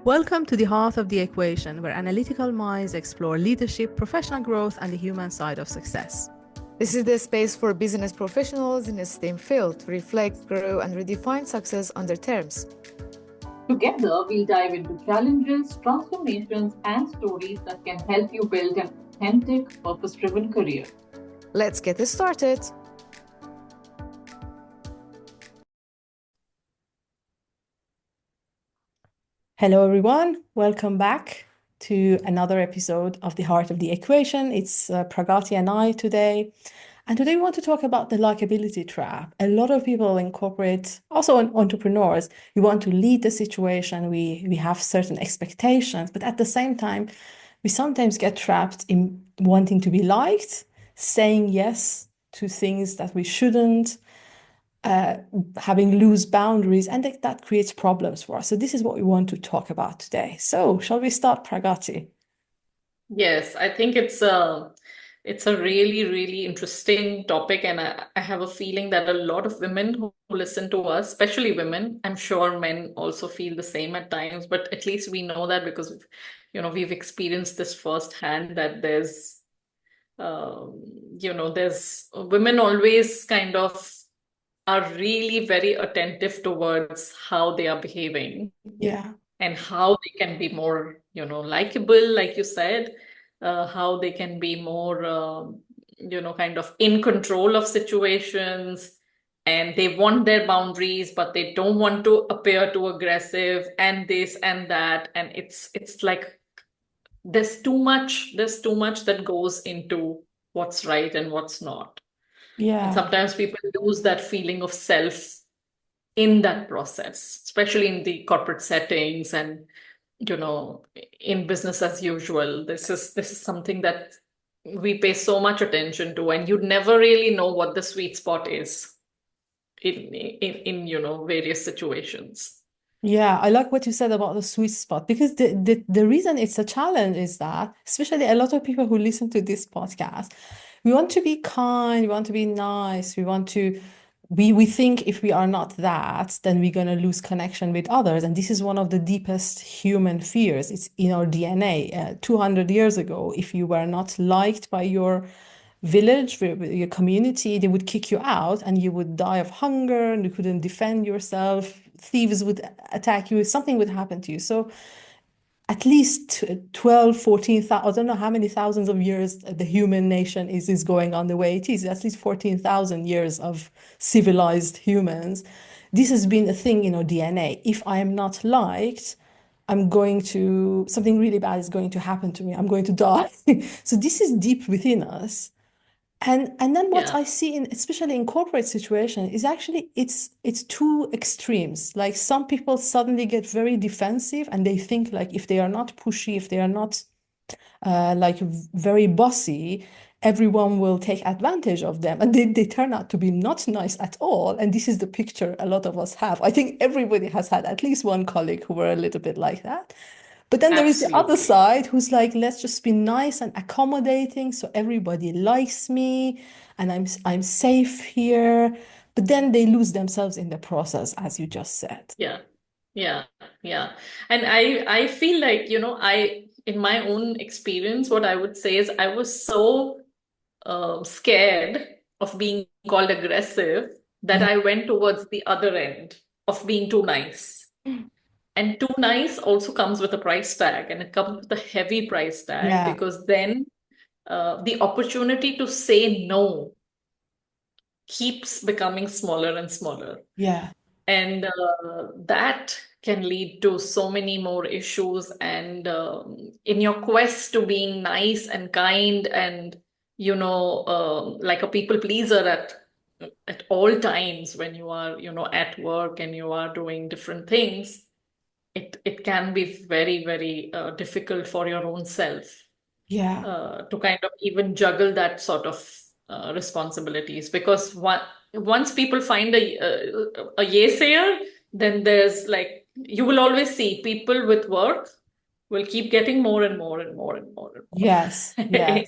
Welcome to the Heart of the Equation, where analytical minds explore leadership, professional growth, and the human side of success. This is the space for business professionals in a STEM field to reflect, grow, and redefine success on their terms. Together, we'll dive into challenges, transformations, and stories that can help you build an authentic, purpose-driven career. Let's get this started. Hello, everyone. Welcome back to another episode of the Heart of the Equation. It's Pragati and I today. And today we want to talk about the likability trap. A lot of people in corporate, also entrepreneurs, we want to lead the situation. We have certain expectations, but at the same time, we sometimes get trapped in wanting to be liked, saying yes to things that we shouldn't, having loose boundaries, and that creates problems for us. So this is what we want to talk about today. So shall we start, Pragati? Yes, I think it's a really, really interesting topic, and I have a feeling that a lot of women who listen to us, especially women, I'm sure men also feel the same at times, but at least we know that because we've experienced this firsthand that there's women always kind of are really very attentive towards how they are behaving. Yeah. And how they can be more, likable, like you said, how they can be more, kind of in control of situations, and they want their boundaries, but they don't want to appear too aggressive, and this and that, and it's like there's too much that goes into what's right and what's not. Yeah. And sometimes people lose that feeling of self in that process, especially in the corporate settings and in business as usual. This is something that we pay so much attention to, and you never really know what the sweet spot is in various situations. Yeah, I like what you said about the sweet spot, because the reason it's a challenge is that, especially a lot of people who listen to this podcast, we want to be kind, we want to be nice, we think if we are not that, then we're going to lose connection with others. And this is one of the deepest human fears. It's in our DNA. 200 years ago, if you were not liked by your village, your community, they would kick you out and you would die of hunger and you couldn't defend yourself. Thieves would attack you, something would happen to you. So at least 12, 14,000, I don't know how many thousands of years the human nation is going on the way it is, at least 14,000 years of civilized humans. This has been a thing in our DNA. If I am not liked, something really bad is going to happen to me. I'm going to die. So this is deep within us. And then what Yeah. I see especially in corporate situation is actually it's two extremes. Like some people suddenly get very defensive and they think like if they are not pushy, if they are not like very bossy, everyone will take advantage of them. And they turn out to be not nice at all. And this is the picture a lot of us have. I think everybody has had at least one colleague who were a little bit like that. But then there is the other Absolutely. side who's like, let's just be nice and accommodating so everybody likes me and I'm safe here. But then they lose themselves in the process, as you just said. Yeah. Yeah. Yeah. And I feel like, in my own experience, what I would say is I was so scared of being called aggressive that Yeah. I went towards the other end of being too nice. And too nice also comes with a price tag, and it comes with a heavy price tag, Yeah. because then the opportunity to say no keeps becoming smaller and smaller. Yeah. And that can lead to so many more issues. And in your quest to being nice and kind and, like a people pleaser at all times when you are, at work and you are doing different things, it can be very, very difficult for your own self Yeah. to kind of even juggle that sort of responsibilities. Because once people find a yaysayer, then there's like, you will always see people with work will keep getting more and more and more and more and more. Yes. And Yes.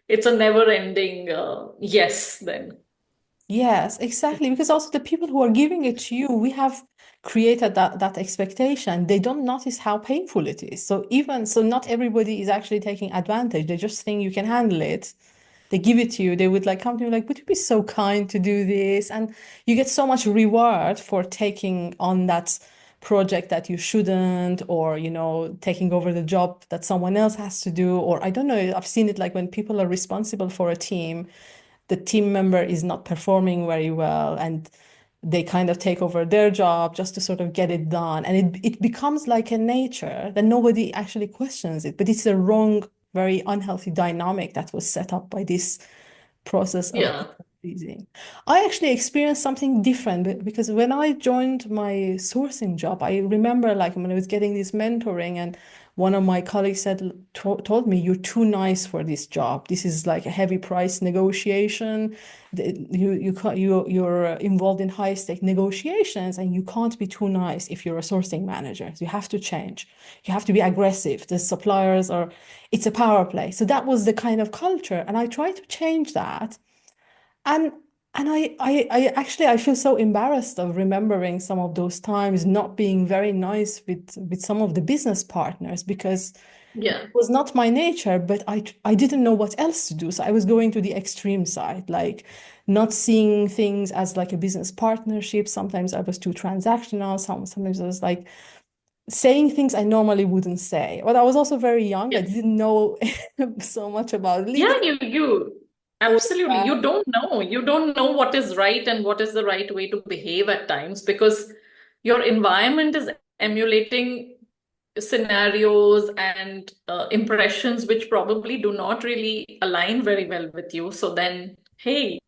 it's a never ending yes then. Yes, exactly. Because also the people who are giving it to you, we have created that expectation, they don't notice how painful it is. So not everybody is actually taking advantage. They just think you can handle it. They give it to you. They would like come to you like, would you be so kind to do this? And you get so much reward for taking on that project that you shouldn't, or taking over the job that someone else has to do. Or I don't know, I've seen it like when people are responsible for a team, the team member is not performing very well, and they kind of take over their job just to sort of get it done. And it becomes like a nature that nobody actually questions it. But it's a wrong, very unhealthy dynamic that was set up by this process of Yeah. pleasing. I actually experienced something different because when I joined my sourcing job, I remember like when I was getting this mentoring, and one of my colleagues told me, "You're too nice for this job. This is like a heavy price negotiation. You're involved in high stake negotiations, and you can't be too nice if you're a sourcing manager. You have to change. You have to be aggressive. The suppliers are, it's a power play." So that was the kind of culture, and I tried to change that. And I actually I feel so embarrassed of remembering some of those times not being very nice with some of the business partners, because Yeah. it was not my nature, but I didn't know what else to do. So I was going to the extreme side, like not seeing things as like a business partnership. Sometimes I was too transactional. Sometimes I was like saying things I normally wouldn't say. But I was also very young. I Yes. didn't know so much about Yeah, leadership. you absolutely. You don't know. You don't know what is right and what is the right way to behave at times, because your environment is emulating scenarios and impressions which probably do not really align very well with you. So then, hey,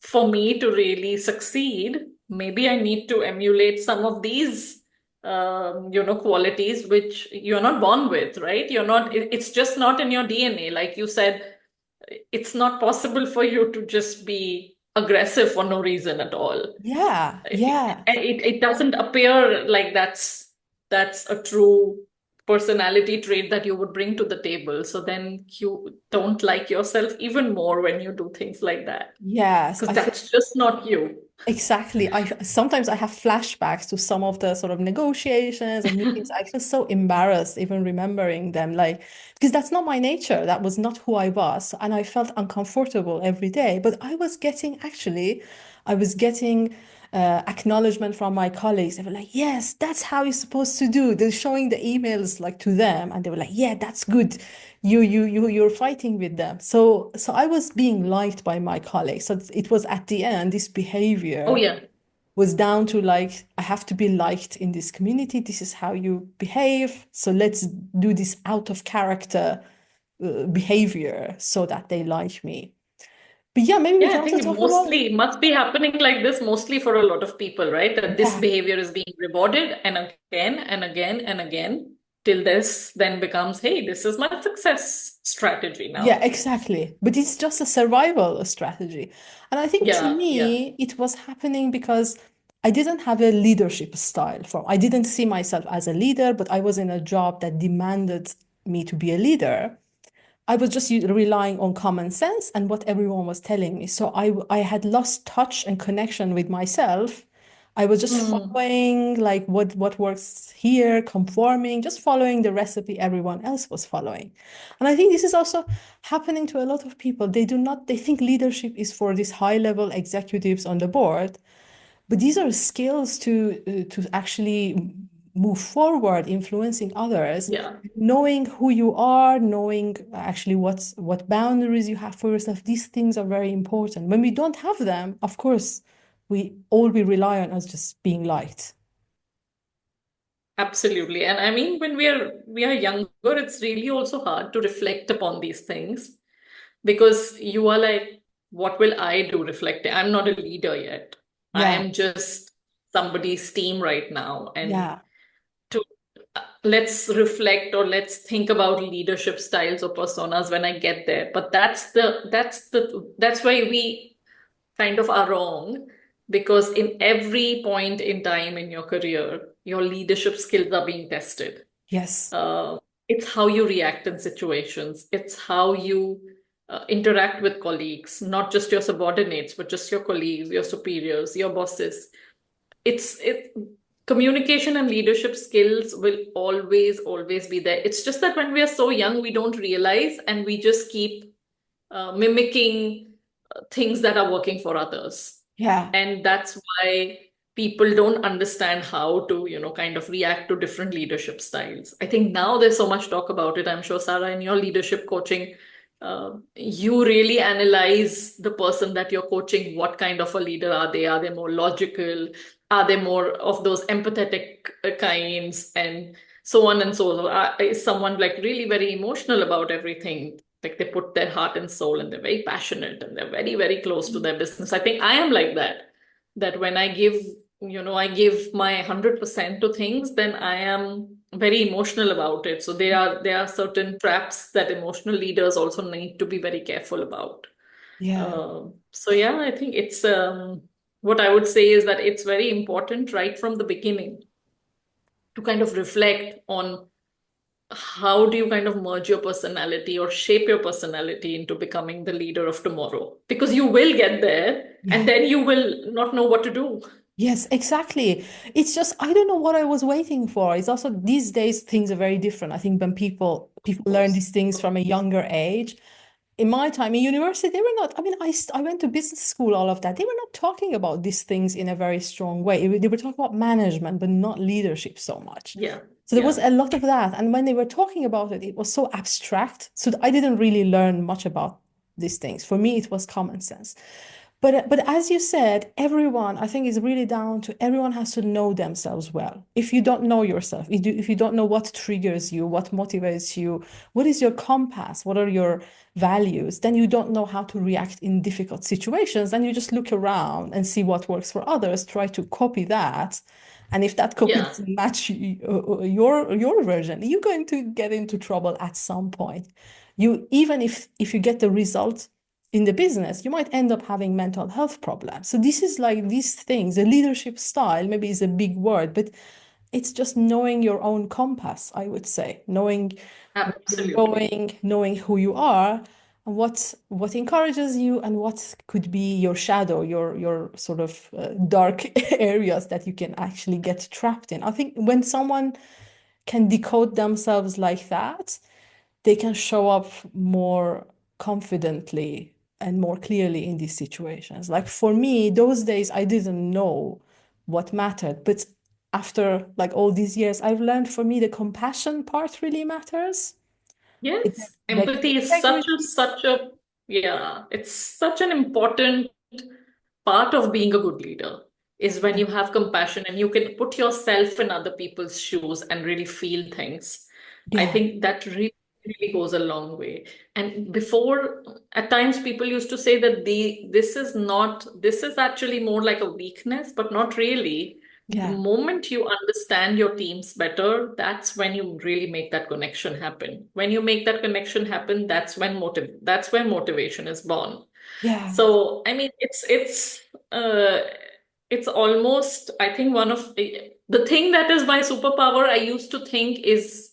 for me to really succeed, maybe I need to emulate some of these, qualities which you're not born with, right? It's just not in your DNA. Like you said, it's not possible for you to just be aggressive for no reason at all. Yeah, yeah. It doesn't appear like that's a true personality trait that you would bring to the table. So then you don't like yourself even more when you do things like that, Yes, because I feel that's just not you. exactly. I sometimes I have flashbacks to some of the sort of negotiations and meetings. I feel so embarrassed even remembering them, like because that's not my nature. That was not who I was, and I felt uncomfortable every day. But I was getting acknowledgement from my colleagues. They were like, "Yes, that's how you're supposed to do." They're showing the emails like to them, and they were like, "Yeah, that's good. You're fighting with them." So I was being liked by my colleagues. So it was at the end, this Oh behavior yeah. was down to like, I have to be liked in this community. This is how you behave. So let's do this out of character behavior so that they like me. But yeah, maybe we Yeah, can I also think talk about, mostly must be happening like this mostly for a lot of people, right? That this yeah. behavior is being rewarded and again and again and again till this then becomes, hey, this is my success strategy Yeah, now. exactly. But it's just a survival strategy. And I think to Yeah, yeah. me, it was happening because I didn't have a leadership style I didn't see myself as a leader, but I was in a job that demanded me to be a leader. I was just relying on common sense and what everyone was telling me. So I had lost touch and connection with myself. I was just Mm, following like what works here, conforming, just following the recipe everyone else was following. And I think this is also happening to a lot of people. They think leadership is for these high level executives on the board, but these are skills to actually move forward, influencing others, yeah. knowing who you are, knowing actually what boundaries you have for yourself. These things are very important. When we don't have them, of course, we rely on us just being liked. Absolutely. And I mean, when we are younger, it's really also hard to reflect upon these things, because you are like, what will I do reflecting? I'm not a leader yet. I Yeah, am just somebody's team right now. And yeah, to let's reflect or let's think about leadership styles or personas when I get there. But that's why we kind of are wrong, because in every point in time in your career, your leadership skills are being tested. yes, Uh, it's how you react in situations. It's how you interact with colleagues, not just your subordinates, but just your colleagues, your superiors, your bosses. It's it. communication and leadership skills will always be there. It's just that when we are so young, we don't realize and we just keep mimicking things that are working for others. Yeah. And that's why people don't understand how to, kind of react to different leadership styles. I think now there's so much talk about it. I'm sure, Sarah, in your leadership coaching, you really analyze the person that you're coaching. What kind of a leader are they? Are they more logical? Are they more of those empathetic kinds? And so on and so on. Is someone like really very emotional about everything? Like they put their heart and soul and they're very passionate and they're very close to their business. I think I am like that when I give, I give my 100% to things, then I am very emotional about it. So there are certain traps that emotional leaders also need to be very careful about. Yeah. So yeah, I think it's what I would say is that it's very important right from the beginning to kind of reflect on how do you kind of merge your personality or shape your personality into becoming the leader of tomorrow? Because you will get there and Yeah. then you will not know what to do. Yes, exactly. It's just I don't know what I was waiting for. It's also these days things are very different. I think when Of people learn course. these things from a younger age. In my time in university, they were not. I mean, I went to business school, all of that. They were not talking about these things in a very strong way. They were talking about management, but not leadership so much. Yeah. So there was Yeah. a lot of that. And when they were talking about it, it was so abstract. So I didn't really learn much about these things. For me, it was common sense. But as you said, everyone, I think, is really down to everyone has to know themselves well. If you don't know yourself, if you don't know what triggers you, what motivates you, what is your compass, what are your values, then you don't know how to react in difficult situations. Then you just look around and see what works for others, try to copy that. And if that copy Yeah. doesn't match your version, you're going to get into trouble at some point. You even if you get the result in the business, you might end up having mental health problems. So this is like these things, the leadership style maybe is a big word, but it's just knowing your own compass, I would say, knowing where you're Absolutely. going, knowing who you are, and what encourages you, and what could be your shadow, your sort of dark areas that you can actually get trapped in. I think when someone can decode themselves like that, they can show up more confidently and more clearly in these situations. Like for me, those days I didn't know what mattered, but after like all these years, I've learned for me the compassion part really matters. Yes. The Empathy is integrity. yeah, it's such an important part of being a good leader is when Yeah, you have compassion and you can put yourself in other people's shoes and really feel things. I yeah, think that really goes a long way. And before, at times people used to say that this is actually more like a weakness, but not really. The yeah, moment you understand your teams better, that's when you really make that connection happen. When you make that connection happen, that's when motivation is born. yeah. So, I mean, it's almost, I think one of the thing that is my superpower, I used to think is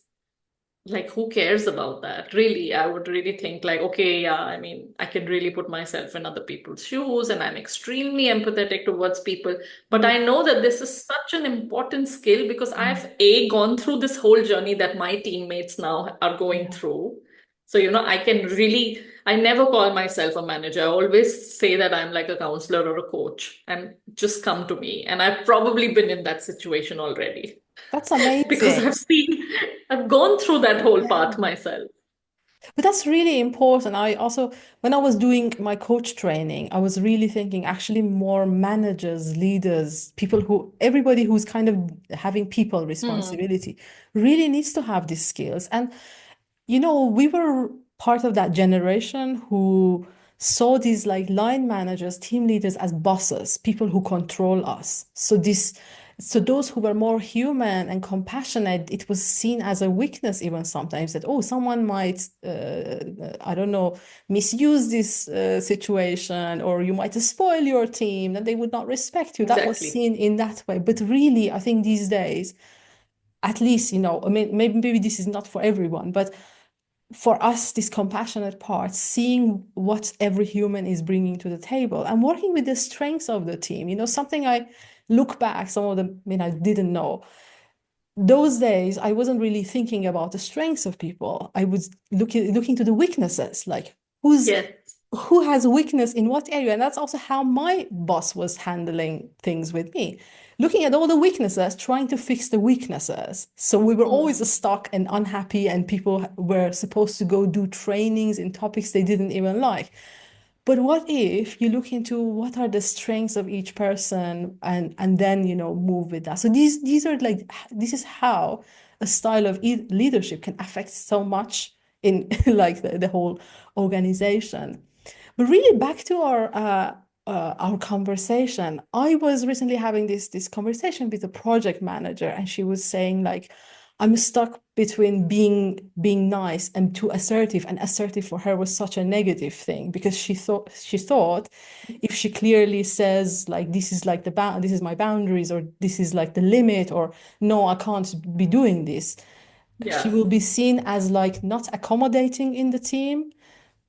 like, who cares about that? Really, I would really think like, okay, yeah, I mean, I can really put myself in other people's shoes and I'm extremely empathetic towards people. But Mm, I know that this is such an important skill because mm, I've gone through this whole journey that my teammates now are going yeah. through. So, I never call myself a manager. I always say that I'm like a counselor or a coach and just come to me. And I've probably been in that situation already That's because amazing. I've gone through that whole Yeah. path myself. But that's really important. I also, when I was doing my coach training, I was really thinking actually more managers, leaders, people who, everybody who's kind of having people Hmm. responsibility really needs to have these skills. And we were part of that generation who saw these like line managers, team leaders as bosses, people who control us. So those who were more human and compassionate, it was seen as a weakness even sometimes that, oh, someone might, I don't know, misuse this situation, or you might spoil your team, and they would not respect you. That was Exactly. seen in that way. But really, I think these days, at least, I mean, maybe this is not for everyone, but for us, this compassionate part, seeing what every human is bringing to the table and working with the strengths of the team. Something I look back, some of them, I didn't know. Those days, I wasn't really thinking about the strengths of people. I was looking to the weaknesses, like Yes. who has weakness in what area. And that's also how my boss was handling things with me, looking at all the weaknesses, trying to fix the weaknesses. So we were always stuck and unhappy, and people were supposed to go do trainings in topics they didn't even like. But what if you look into what are the strengths of each person, and then move with that. So these are like, this is how a style of leadership can affect so much in like the whole organization. But really, back to our conversation. I was recently having this conversation with a project manager, and she was saying like, I'm stuck between being nice and too assertive. And assertive for her was such a negative thing, because she thought if she clearly says like, this is like this is my boundaries, or this is like the limit, or no, I can't be doing this, she Yeah. will be seen as like not accommodating in the team,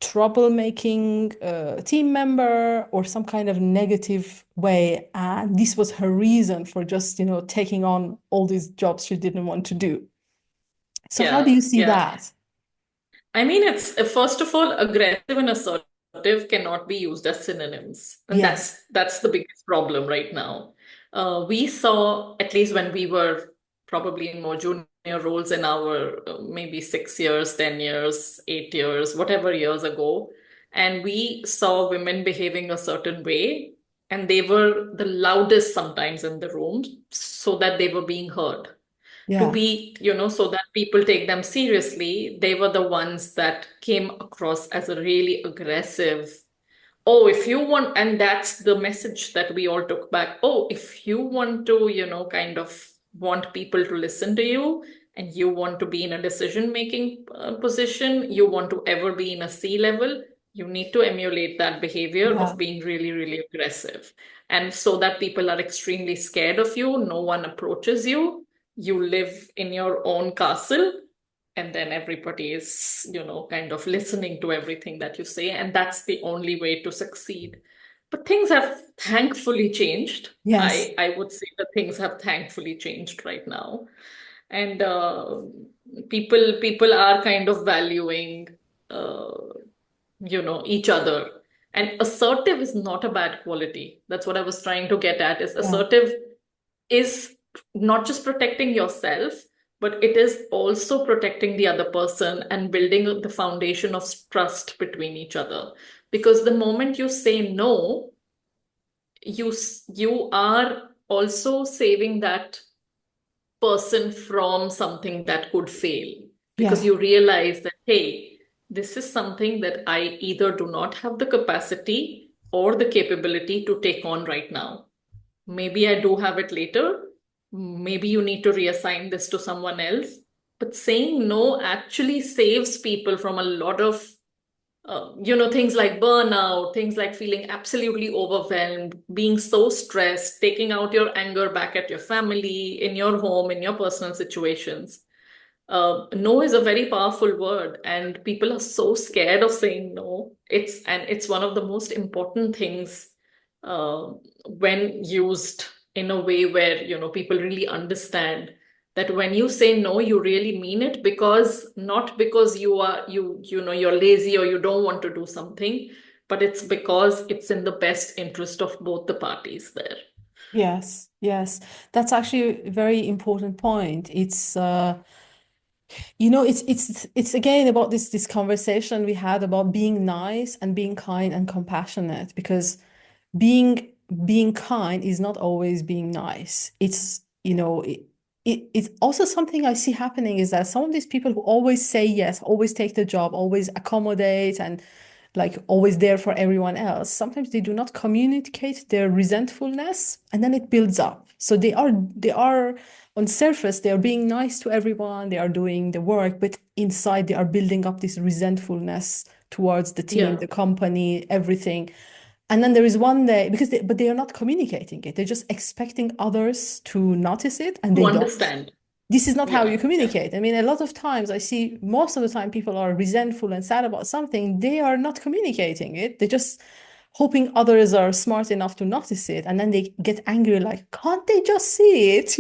troublemaking team member, or some kind of negative way. And this was her reason for just, taking on all these jobs she didn't want to do. So how do Yeah. you see Yeah. that? I mean, it's first of all, aggressive and assertive cannot be used as synonyms, and Yes. that's the biggest problem right now. We saw, at least when we were probably in more junior roles in our maybe 6 years, 10 years, 8 years, whatever years ago, and we saw women behaving a certain way, and they were the loudest sometimes in the room, so that they were being heard to Yeah. be, so that people take them seriously. They were the ones that came across as a really aggressive. Oh, if you want, and that's the message that we all took back. Oh, if you want to, kind of want people to listen to you, and you want to be in a decision-making position, you want to ever be in a C level, you need to emulate that behavior Yeah. of being really, really aggressive. And so that people are extremely scared of you, no one approaches you, you live in your own castle, and then everybody is, kind of listening to everything that you say, and that's the only way to succeed. But things have thankfully changed. Yes. I would say that things have thankfully changed right now, and people are kind of valuing, uh, each other. And assertive is not a bad quality. That's what I was trying to get at. Is Yeah. assertive is not just protecting yourself, but it is also protecting the other person and building the foundation of trust between each other. Because the moment you say no, you are also saving that person from something that could fail, because Yeah. you realize that, hey, this is something that I either do not have the capacity or the capability to take on right now. Maybe I do have it later. Maybe you need to reassign this to someone else. But saying no actually saves people from a lot of, things like burnout, things like feeling absolutely overwhelmed, being so stressed, taking out your anger back at your family, in your home, in your personal situations. No is a very powerful word, and people are so scared of saying no. It's one of the most important things uh, when used in a way where people really understand that when you say no, you really mean it, because not because you're lazy or you don't want to do something, but it's because it's in the best interest of both the parties there. Yes. Yes. That's actually a very important point. It's again about this conversation we had about being nice and being kind and compassionate, because being being kind is not always being nice. It's also something I see happening, is that some of these people who always say yes, always take the job, always accommodate, and like always there for everyone else, sometimes they do not communicate their resentfulness, and then it builds up. So they are on surface, they are being nice to everyone, they are doing the work, but inside they are building up this resentfulness towards the team, Yeah, the company, everything. And then there is one day, but they are not communicating it. They're just expecting others to notice it, and to they don't. understand. this is not how you Yeah. communicate. I mean, a lot of times I see most of the time people are resentful and sad about something. They are not communicating it. They're just hoping others are smart enough to notice it. And then they get angry, like, can't they just see it?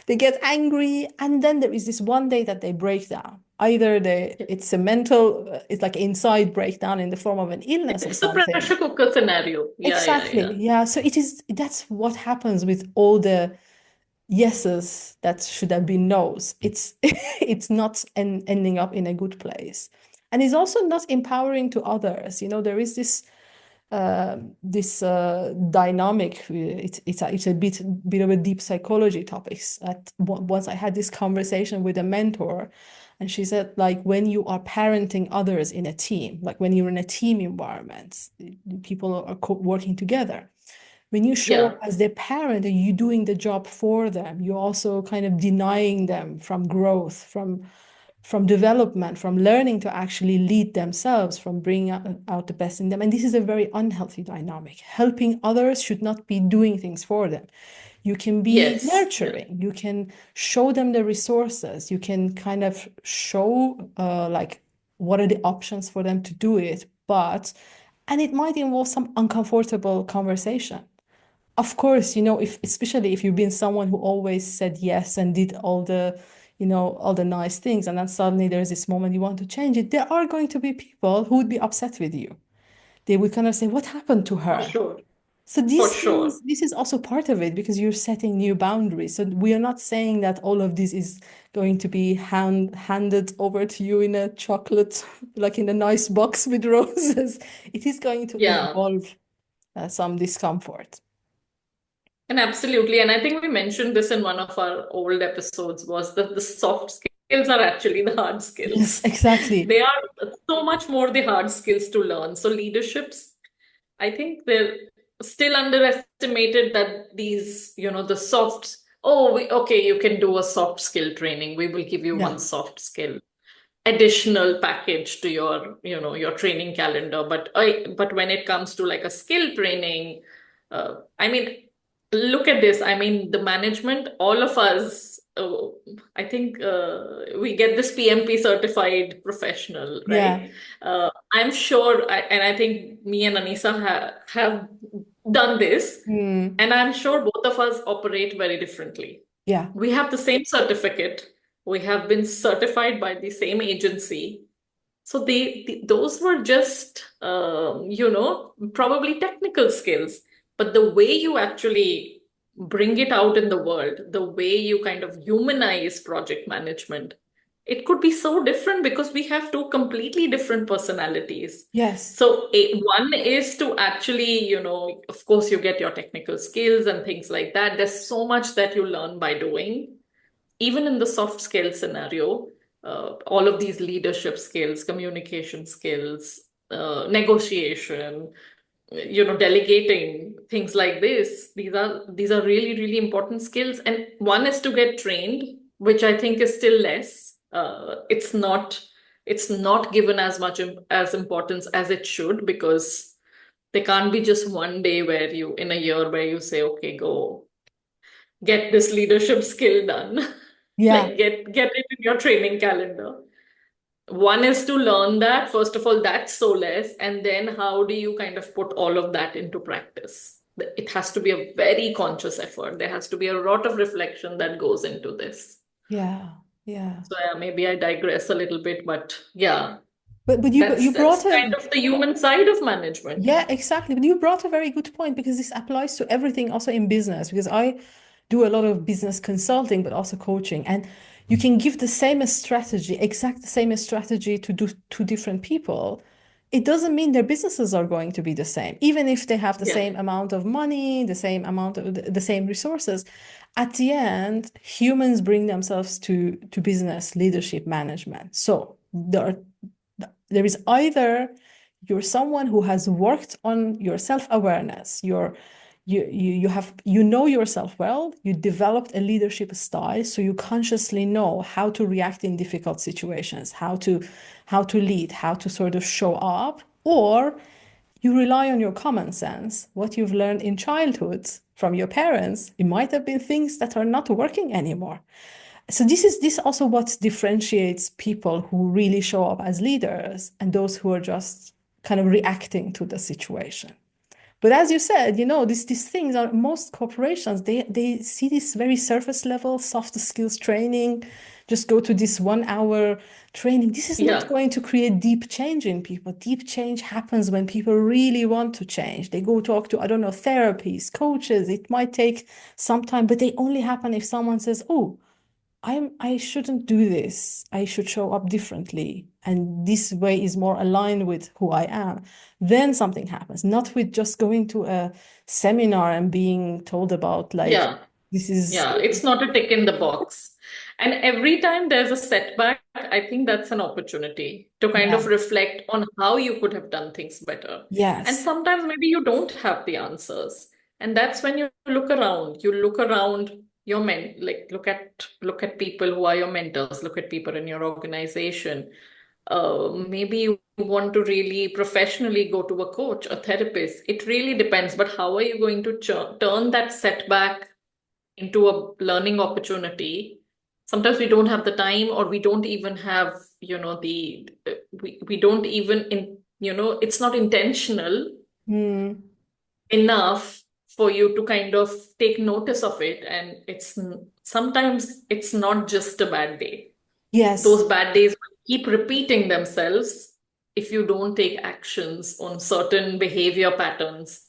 They get angry. And then there is this one day that they break down. Either Yeah. it's a mental, it's like inside breakdown in the form of an illness or It's the something. pressure cooker scenario. Yeah, yeah, Exactly. yeah. Yeah. So that's what happens with all the yeses that should have been nos. It's not ending up in a good place. And it's also not empowering to others. There is this dynamic. It's a bit of a deep psychology topics. Once I had this conversation with a mentor, and she said, like, when you are parenting others in a team, like when you're in a team environment, people are working together. When you show up Yeah. as their parent and you're doing the job for them, you're also kind of denying them from growth, from development, from learning to actually lead themselves, from bringing out the best in them. And this is a very unhealthy dynamic. Helping others should not be doing things for them. You can be Yes. Yeah. nurturing. You can show them the resources. You can kind of show like what are the options for them to do it. And it might involve some uncomfortable conversation. Of course, if especially if you've been someone who always said yes and did all the nice things, and then suddenly there's this moment you want to change it, there are going to be people who would be upset with you. They would kind of say, "What happened to For her?" sure. So For these sure. things, this is also part of it because you're setting new boundaries. So we are not saying that all of this is going to be handed over to you in a chocolate, like in a nice box with roses. It is going to Yeah. involve some discomfort. And absolutely. And I think we mentioned this in one of our old episodes was that the soft skills are actually the hard Yes, skills. exactly. They are so much more the hard skills to learn. So leaderships, I think they're still underestimated that these, the soft, okay, you can do a soft skill training. We will give you Yeah. one soft skill additional package to your training calendar. But when it comes to like a skill training, I mean, look at this. I mean, the management, all of us, I think we get this PMP certified professional, Yeah. right? I'm sure, and I think me and Anisa have done this, Mm. and I'm sure both of us operate very differently. Yeah. We have the same certificate. We have been certified by the same agency. So those were just, probably technical skills. But the way you actually bring it out in the world, the way you kind of humanize project management, it could be so different because we have two completely different personalities. Yes. So one is to actually, of course, you get your technical skills and things like that. There's so much that you learn by doing even in the soft skill scenario, all of these leadership skills, communication skills, negotiation, delegating, things like this. These are really, really important skills. And one is to get trained, which I think is still less. It's not given as much as importance as it should because there can't be just one day where you in a year where you say, okay, go get this leadership skill done. Yeah. Like get it in your training calendar. One is to learn that, first of all, that's so less. And then how do you kind of put all of that into practice? It has to be a very conscious effort. There has to be a lot of reflection that goes into this. Yeah. Yeah. So yeah, maybe I digress a little bit, but yeah, But that's you that's brought kind a of the human side of management. yeah, exactly. But you brought a very good point because this applies to everything also in business because I do a lot of business consulting but also coaching and you can give the same strategy, exact same strategy to do two different people. It doesn't mean their businesses are going to be the same, even if they have the Yeah. same amount of money, the same amount of the same resources. At the end, humans bring themselves to business leadership management. So there is either you're someone who has worked on your self-awareness, you know yourself well, you developed a leadership style, so you consciously know how to react in difficult situations, how to lead, how to sort of show up, or you rely on your common sense, what you've learned in childhood from your parents. It might have been things that are not working anymore. So this also what differentiates people who really show up as leaders and those who are just kind of reacting to the situation. But as you said, these things are most corporations, they see this very surface level soft skills training, just go to this 1 hour training. This is not Yeah. going to create deep change in people. Deep change happens when people really want to change. They go talk to, I don't know, therapists, coaches. It might take some time, but they only happen if someone says, "Oh, I shouldn't do this. I should show up differently. And this way is more aligned with who I am." Then something happens, not with just going to a seminar and being told about like, Yeah. this is, Yeah. It's not a tick in the box. And every time there's a setback, I think that's an opportunity to kind yeah, of reflect on how you could have done things better. And yes, sometimes maybe you don't have the answers. And that's when you look around your like look at people who are your mentors, look at people in your organization. Maybe you want to really professionally go to a coach, a therapist. It really depends. But how are you going to turn that setback into a learning opportunity? Sometimes we don't have the time, or we don't even have, we don't even it's not intentional mm, enough for you to kind of take notice of it. And sometimes it's not just a bad day. yes, Those bad days will keep repeating themselves if you don't take actions on certain behavior patterns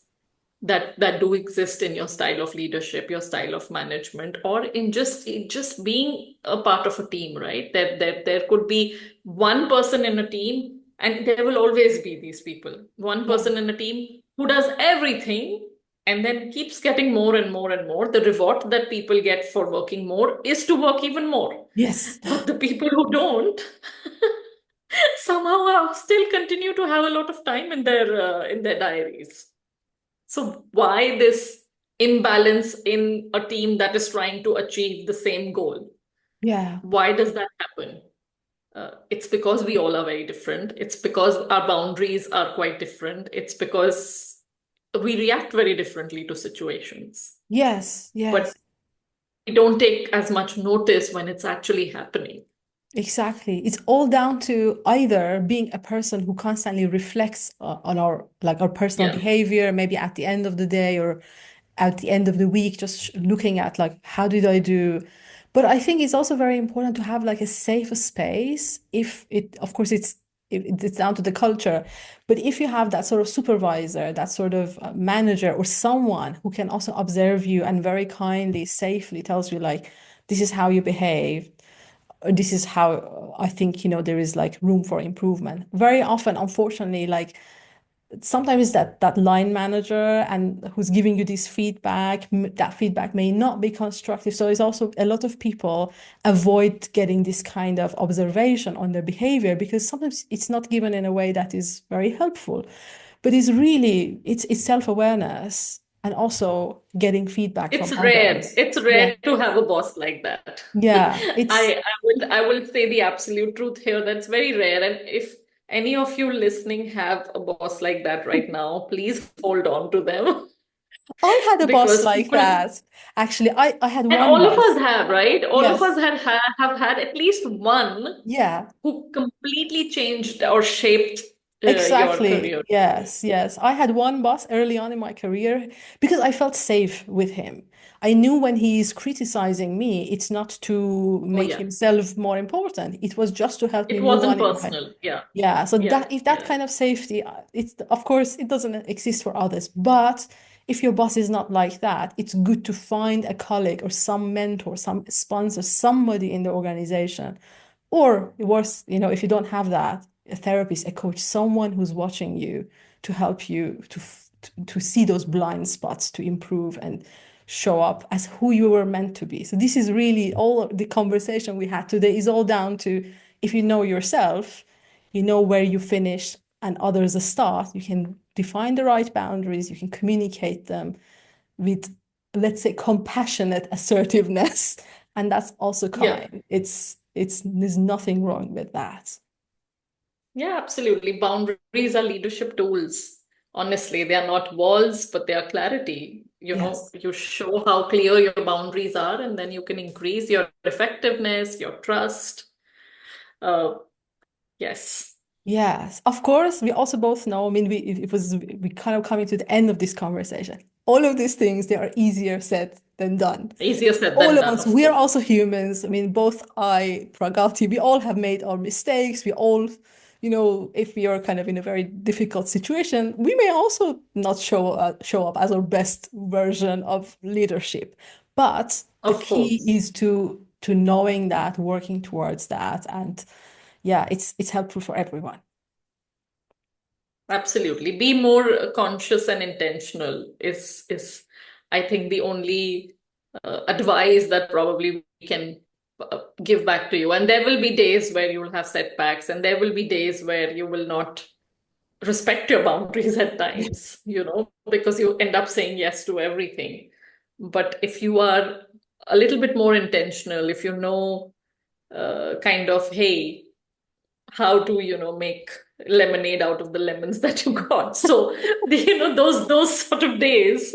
that do exist in your style of leadership, your style of management, or in just being a part of a team, right? There could be one person in a team, and there will always be these people. One yeah, person in a team who does everything and then keeps getting more and more and more. The reward that people get for working more is to work even more. yes, But the people who don't somehow still continue to have a lot of time in their diaries. So why this imbalance in a team that is trying to achieve the same goal? yeah, Why does that happen? It's because we all are very different. It's because our boundaries are quite different. It's because we react very differently to situations. yes, But yes. we don't take as much notice when it's actually happening. Exactly. It's all down to either being a person who constantly reflects on our personal Yeah. behavior, maybe at the end of the day or at the end of the week, just looking at like, how did I do? But I think it's also very important to have like a safe space. If it, of course, it's down to the culture, but if you have that sort of supervisor, that sort of manager, or someone who can also observe you and very kindly, safely tells you like, this is how you behave, this is how I think, there is like room for improvement. Very often, unfortunately, like sometimes that line manager and who's giving you this feedback, that feedback may not be constructive. So it's also a lot of people avoid getting this kind of observation on their behavior because sometimes it's not given in a way that is very helpful. But it's self-awareness and also getting feedback It's from rare. others. It's Yeah. rare to have a boss like that. Yeah. It's I will say the absolute truth here. That's very rare. And if any of you listening have a boss like that right now, please hold on to them. I had a boss Because like people, that. Actually, I had and one all of us boss. have, right? All of Yes. us have had at least one Yeah. who completely changed or shaped your Exactly. career. Yes, yes. I had one boss early on in my career because I felt safe with him. I knew when he's criticizing me, it's not to Oh make yeah. himself more important. It was just to help me It move wasn't on in my. personal. Yeah. Yeah, so Yeah. that if that Yeah. kind of safety, it's of course it doesn't exist for others, but if your boss is not like that, it's good to find a colleague or some mentor, some sponsor, somebody in the organization, or worse, if you don't have that, a therapist, a coach, someone who's watching you to help you to see those blind spots, to improve and show up as who you were meant to be. So this is really all the conversation we had today is all down to if you know yourself, you know where you finish and others start, you can define the right boundaries, you can communicate them with, let's say, compassionate assertiveness, and that's also Yeah. kind. There's nothing wrong with that. Yeah, absolutely. Boundaries are leadership tools. Honestly, they are not walls, but they are clarity. Yes. you show how clear your boundaries are, and then you can increase your effectiveness, your trust. Yes. Yes, of course. We also both know. I mean, we kind of coming to the end of this conversation. All of these things, they are easier said than done. Easier said All than of done, us, of we are course. also humans. I mean, both I, Pragati, we all have made our mistakes. We all, if we are kind of in a very difficult situation, we may also not show up as our best version of leadership. But the Of key course. is to knowing that, working towards that, and yeah, it's helpful for everyone. Absolutely. Be more conscious and intentional is I think the only advice that probably we can give back to you. And there will be days where you will have setbacks, and there will be days where you will not respect your boundaries at times, because you end up saying yes to everything. But if you are a little bit more intentional, if you know kind of, hey, how to make lemonade out of the lemons that you got, so those sort of days,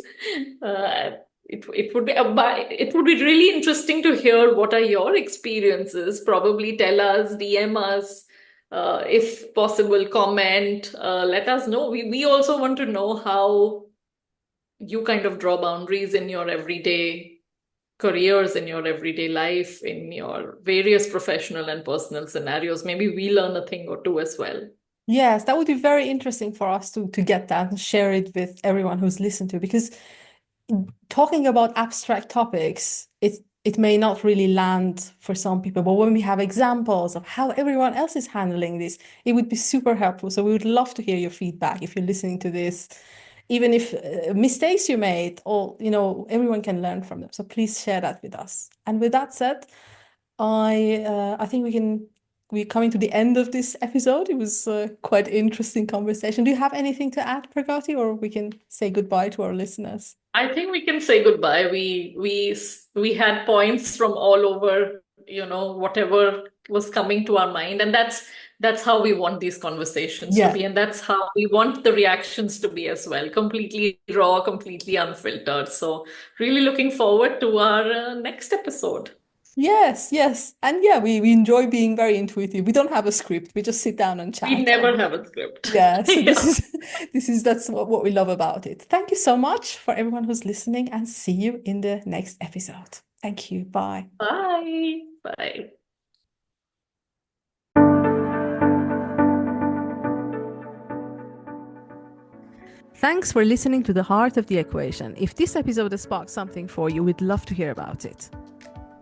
it would be it would be really interesting to hear what are your experiences. Probably tell us, DM us, if possible, comment, let us know. We also want to know how you kind of draw boundaries in your everyday careers, in your everyday life, in your various professional and personal scenarios. Maybe we learn a thing or two as well. Yes, that would be very interesting for us to get that and share it with everyone who's listened to, because talking about abstract topics, it may not really land for some people, but when we have examples of how everyone else is handling this, it would be super helpful. So we would love to hear your feedback if you're listening to this, even if mistakes you made, or everyone can learn from them. So please share that with us. And with that said, I think we're coming to the end of this episode. It was quite interesting conversation. Do you have anything to add, Pragati, or we can say goodbye to our listeners? I think we can say goodbye. We had points from all over, whatever was coming to our mind, and that's how we want these conversations to Yeah. be, and that's how we want the reactions to be as well. Completely raw, completely unfiltered. So really looking forward to our next episode. Yes, yes. And yeah, we enjoy being very intuitive. We don't have a script. We just sit down and We chat. never have a script. Yeah, so Yeah. that's what we love about it. Thank you so much for everyone who's listening, and see you in the next episode. Thank you. Bye. Bye. Bye. Thanks for listening to The Heart of the Equation. If this episode has sparked something for you, we'd love to hear about it.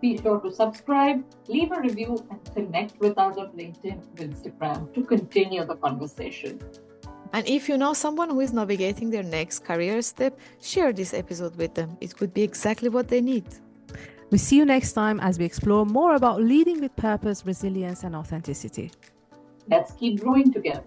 Be sure to subscribe, leave a review, and connect with us on LinkedIn or Instagram to continue the conversation. And if you know someone who is navigating their next career step, share this episode with them. It could be exactly what they need. We see you next time as we explore more about leading with purpose, resilience, and authenticity. Let's keep growing together.